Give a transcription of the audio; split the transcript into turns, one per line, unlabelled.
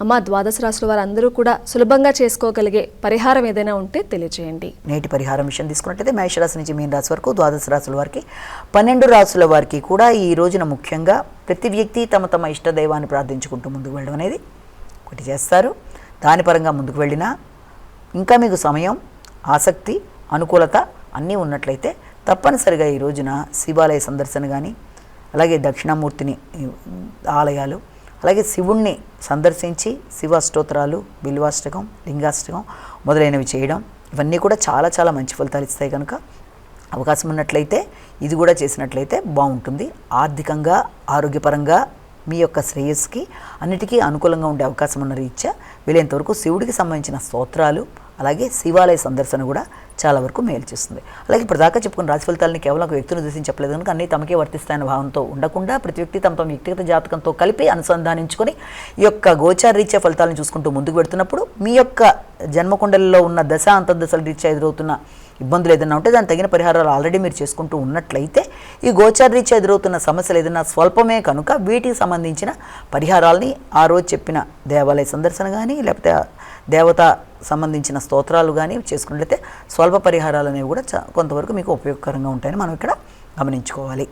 అమ్మ ద్వాదశ రాశుల వారందరూ కూడా సులభంగా చేసుకోగలిగే పరిహారం ఏదైనా ఉంటే తెలియజేయండి.
నేటి పరిహారం విషయం తీసుకున్నట్లయితే మేషరాశి నుంచి మీన రాశి వరకు ద్వాదశ రాశుల వారికి 12 రాశుల వారికి కూడా ఈ రోజున ముఖ్యంగా ప్రతి వ్యక్తి తమ తమ ఇష్ట దైవాన్ని ప్రార్థించుకుంటూ ముందుకు వెళ్ళడం అనేది ఒకటి చేస్తారు. దాని పరంగా ముందుకు వెళ్ళినా ఇంకా మీకు సమయం, ఆసక్తి, అనుకూలత అన్నీ ఉన్నట్లయితే తప్పనిసరిగా ఈ రోజున శివాలయ సందర్శన కానీ, అలాగే దక్షిణామూర్తిని ఆలయాలు, అలాగే శివుణ్ణి సందర్శించి శివ స్తోత్రాలు, బిల్వాష్టకం, లింగాష్టకం మొదలైనవి చేయడం ఇవన్నీ కూడా చాలా చాలా మంచి ఫలితాలు ఇస్తాయి. కనుక అవకాశం ఉన్నట్లయితే ఇది కూడా చేసినట్లయితే బాగుంటుంది. ఆర్థికంగా, ఆరోగ్యపరంగా మీ యొక్క శ్రేయస్సుకి అన్నిటికీ అనుకూలంగా ఉండే అవకాశం ఉన్న రీత్యా వీలైనంతవరకు శివుడికి సంబంధించిన స్తోత్రాలు, అలాగే శివాలయ సందర్శన కూడా చాలా వరకు మేలు చేస్తుంది. అలాగే ఇప్పుడు దాకా చెప్పుకున్న రాశి ఫలితాలని కేవలం ఒక వ్యక్తిని ఉద్దేశించి చెప్పలేదు కనుక అన్నీ తమకే వర్తిస్తాయన్న భావంతో ఉండకుండా ప్రతి వ్యక్తి తమ వ్యక్తిగత జాతకంతో కలిపి అనుసంధానించుకొని ఈ యొక్క గోచార రీత్యా ఫలితాలను చూసుకుంటూ ముందుకు పెడుతున్నప్పుడు మీ యొక్క జన్మకుండలిలో ఉన్న దశ అంతర్దశల రీత్యా ఎదురవుతున్న ఇబ్బందులు ఏదైనా ఉంటే దాని తగిన పరిహారాలు ఆల్రెడీ మీరు చేసుకుంటూ ఉన్నట్లయితే ఈ గోచార రీత్యా ఎదురవుతున్న సమస్యలు ఏదైనా స్వల్పమే కనుక వీటికి సంబంధించిన పరిహారాలని ఆ రోజు చెప్పిన దేవాలయ సందర్శన కానీ, లేకపోతే దేవత సంబంధించిన స్తోత్రాలు కానీ చేసుకున్నట్లయితే స్వల్ప పరిహారాలు అనేవి కూడా కొంతవరకు మీకు ఉపయోగకరంగా ఉంటాయని మనం ఇక్కడ గమనించుకోవాలి.